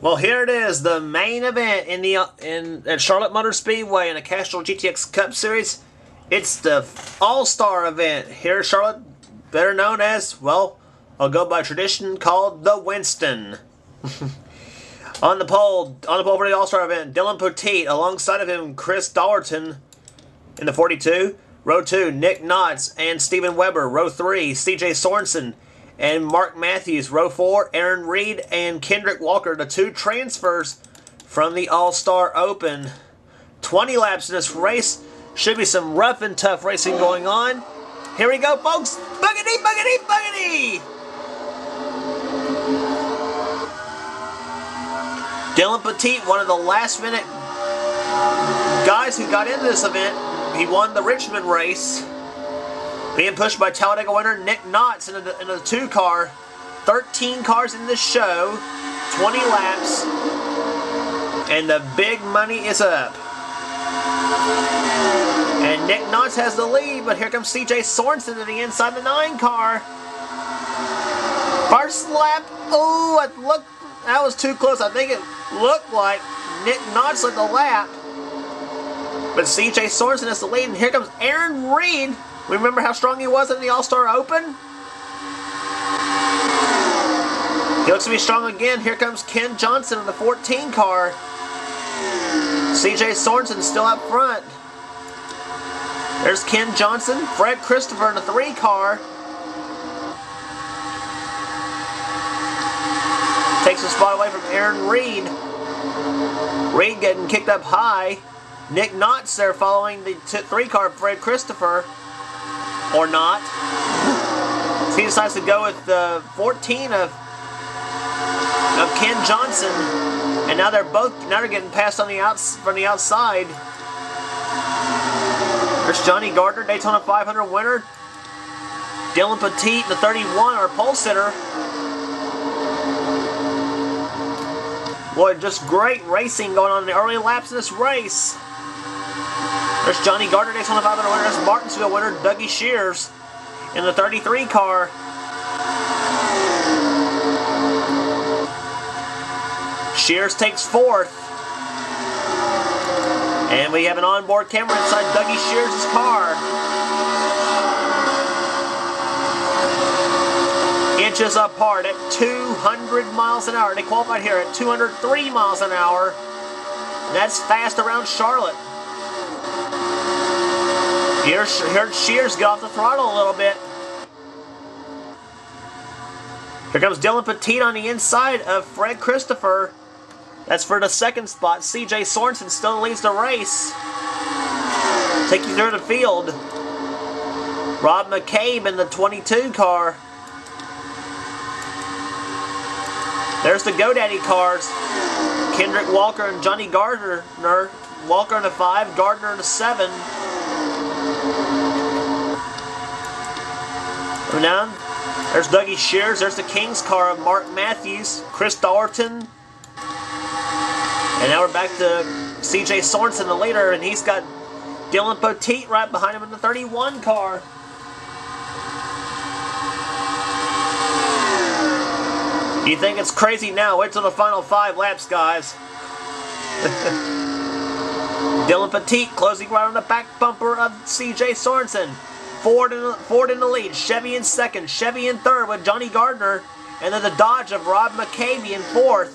Well, here it is, the main event at Charlotte Motor Speedway in the Castrol GTX Cup Series. It's the All Star event here at Charlotte, better known as, well, I'll go by tradition, called the Winston. on the pole for the All Star event, Dylan Poteet, alongside of him, Chris Dollerton in the 42. Row 2, Nick Knotts and Steven Weber. Row 3, CJ Sorensen and Mark Matthews. Row 4, Aaron Reed and Kendrick Walker, the two transfers from the All-Star Open. 20 laps in this race. Should be some rough and tough racing going on. Here we go, folks. Boogity, boogity, boogity! Dylan Poteet, one of the last-minute guys who got into this event. He won the Richmond race. Being pushed by Talladega winner Nick Knotts in a 2-car. 13 cars in the show. 20 laps. And the big money is up. And Nick Knotts has the lead, but here comes CJ Sorensen to the inside the 9-car. First lap. Oh, that was too close. I think it looked like Nick Knotts led the lap. But CJ Sorensen has the lead, and here comes Aaron Reed. Remember how strong he was in the All-Star Open? He looks to be strong again. Here comes Ken Johnson in the 14 car. CJ Sorensen still up front. There's Ken Johnson. Fred Christopher in the 3 car. Takes a spot away from Aaron Reed. Reed getting kicked up high. Nick Knotts there following the 3 car, Fred Christopher. Or not. So he decides to go with the 14 of Ken Johnson, and now they're getting passed on from the outside. There's Johnny Gardner, Daytona 500 winner. Dylan Poteet, the 31, our pole sitter. Boy, just great racing going on in the early laps of this race. There's Johnny Gardner, Daytona 500 winner. There's Martinsville winner, Dougie Shears in the 33 car. Shears takes 4th. And we have an onboard camera inside Dougie Shears' car. Inches apart at 200 miles an hour. They qualified here at 203 miles an hour. That's fast around Charlotte. Here's Shears get off the throttle a little bit. Here comes Dylan Poteet on the inside of Fred Christopher. That's for the 2nd spot. CJ Sorensen still leads the race. Take you through the field. Rob McCabe in the 22 car. There's the GoDaddy cars. Kendrick Walker and Johnny Gardner. Walker in the 5, Gardner in the 7. Down. There's Dougie Shears. There's the King's car of Mark Matthews, Chris Dollerton. And now we're back to CJ Sorensen, the leader, and he's got Dylan Poteet right behind him in the 31 car. You think it's crazy now? Wait till the final 5 laps, guys. Dylan Poteet closing right on the back bumper of CJ Sorensen. Ford in the lead, Chevy in 2nd, Chevy in 3rd with Johnny Gardner, and then the Dodge of Rob McCabe in 4th.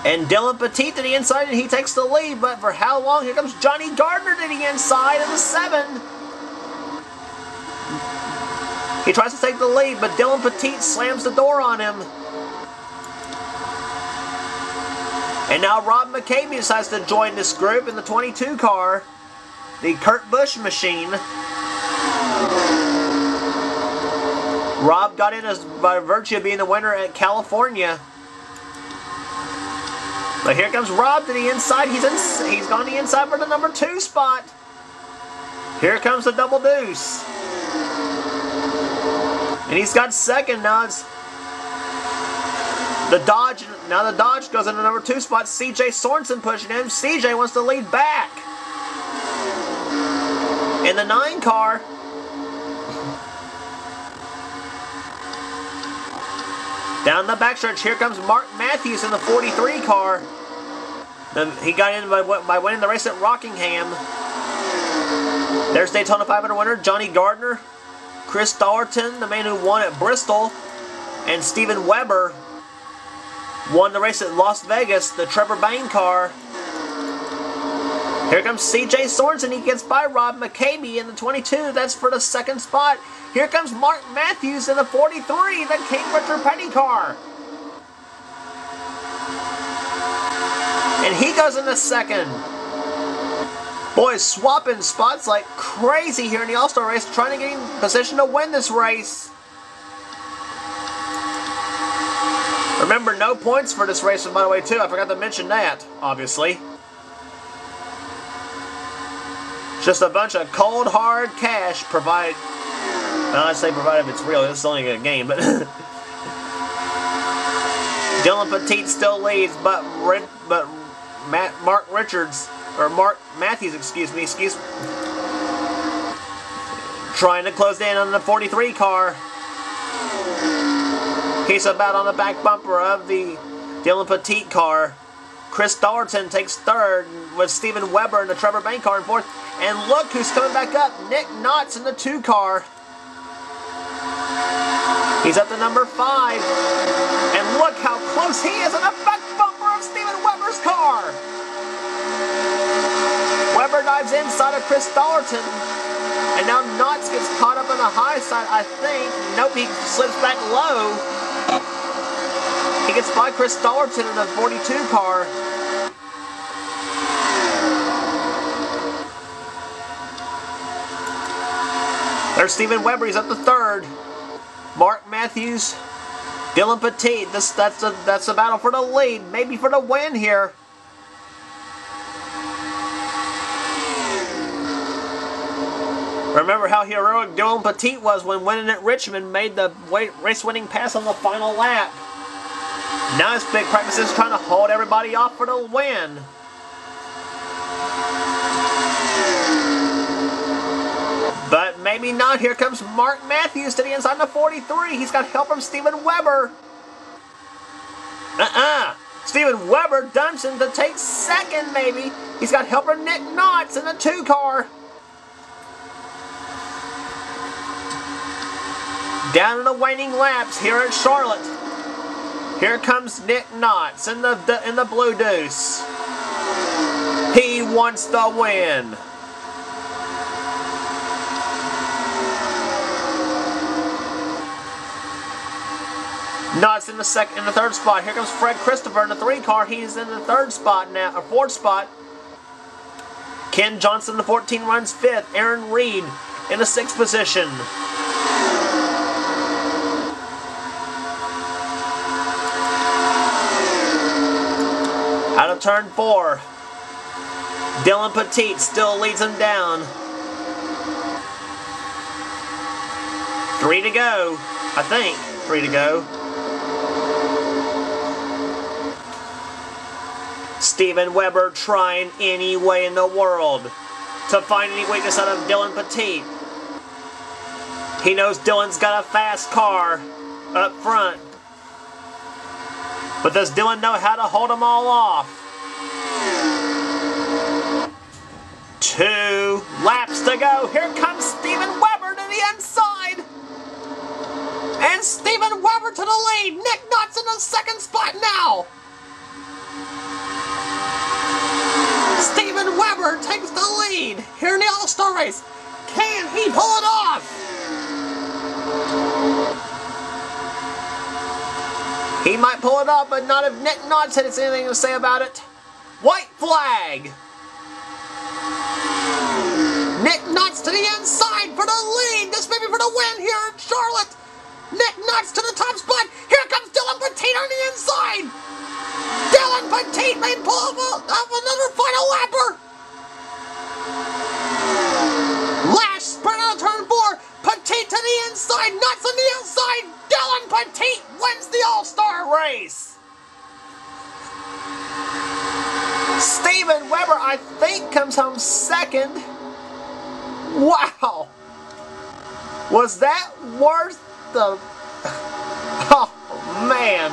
And Dylan Poteet to the inside, and he takes the lead, but for how long? Here comes Johnny Gardner to the inside of the 7. He tries to take the lead, but Dylan Poteet slams the door on him. And now Rob McCabe decides to join this group in the 22 car. The Kurt Busch machine. Rob got in by virtue of being the winner at California. But here comes Rob to the inside. He's gone to the inside for the number 2 spot. Here comes the double deuce. And he's got 2nd now. It's the Dodge. Now the Dodge goes into number 2 spot. CJ Sorensen pushing him. CJ wants to lead back. In the 9 car. Down the backstretch, here comes Mark Matthews in the 43 car. He got in by winning the race at Rockingham. There's Daytona 500 winner Johnny Gardner, Chris Dallerton, the man who won at Bristol, and Steven Weber won the race at Las Vegas, the Trevor Bayne car. Here comes C.J. Sorensen. He gets by Rob McCamey in the 22. That's for the second spot. Here comes Mark Matthews in the 43, the King Richard Petty car. And he goes in the second. Boys swapping spots like crazy here in the All-Star race, trying to get in position to win this race. Remember, no points for this race, by the way, too. I forgot to mention that, obviously. Just a bunch of cold, hard cash provided. Well, I say provided if it's real. This is only a game, but Dylan Petit still leads, but Mark Matthews, trying to close in on the 43 car. He's about on the back bumper of the Dylan Petit car. Chris Dallerton takes third with Steven Weber in the Trevor Bayne car in fourth. And look who's coming back up, Nick Knotts in the 2 car. He's up to number 5. And look how close he is on the back bumper of Steven Weber's car. Weber dives inside of Chris Dallerton. And now Knotts gets caught up on the high side, I think. Nope, he slips back low. He gets by Chris Dallerton in the 42 car. There's Steven Weber, he's up to third. Mark Matthews, Dylan Petit. That's a battle for the lead, maybe for the win here. Remember how heroic Dylan Petit was when winning at Richmond, made the race-winning pass on the final lap. Now his big practice is trying to hold everybody off for the win. But maybe not. Here comes Mark Matthews to the inside of the 43. He's got help from Steven Weber. Steven Weber dumps him to take second, maybe. He's got help from Nick Knotts in the 2 car. Down in the waning laps here at Charlotte. Here comes Nick Knotts in the Blue Deuce. He wants the win. Knotts in the third spot. Here comes Fred Christopher in the 3 car. He's in the 3rd spot now, or 4th spot. Ken Johnson in the 14 runs 5th. Aaron Reed in the 6th position. Out of turn 4. Dylan Petit still leads him down. 3 to go. I think. 3 to go. Steven Weber trying any way in the world to find any weakness out of Dylan Petit. He knows Dylan's got a fast car up front. But does Dylan know how to hold them all off? 2 laps to go. Here comes Steven Weber to the inside. And Steven Weber to the lead. Nick Knotts in the 2nd spot now. Steven Weber takes the lead here in the All-Star race. Can he pull it off? He might pull it off, but not if Nick Knotts has anything to say about it. White flag! Nick Knotts to the inside for the lead. This may be for the win here in Charlotte. Nick Knotts to the top spot. Here comes Dylan Petit on the inside. Dylan Petit may pull off another final lapper. Last sprint on turn 4. Petit to the inside. Knotts on the outside. Dylan Petit wins the All-Star race. Steven Weber, I think, comes home 2nd. Wow. Was that worth the... Oh, man. man.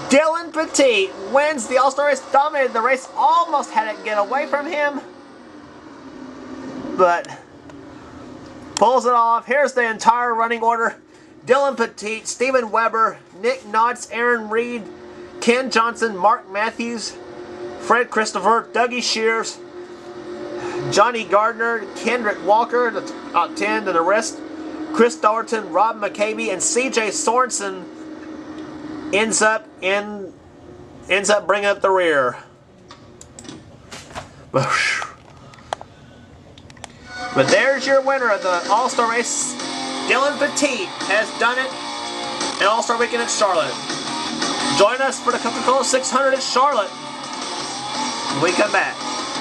Dylan Petit wins the All-Star Race, dominated the race, almost had it get away from him, but pulls it off. Here's the entire running order. Dylan Petit, Steven Weber, Nick Knotts, Aaron Reed, Ken Johnson, Mark Matthews, Fred Christopher, Dougie Shears, Johnny Gardner, Kendrick Walker, the top 10 to the rest. Chris Doherty, Rob McCabe, and CJ Sorensen ends up bringing up the rear. But there's your winner of the All-Star Race. Dylan Petit has done it in All-Star Weekend at Charlotte. Join us for the Coca-Cola 600 at Charlotte when we come back.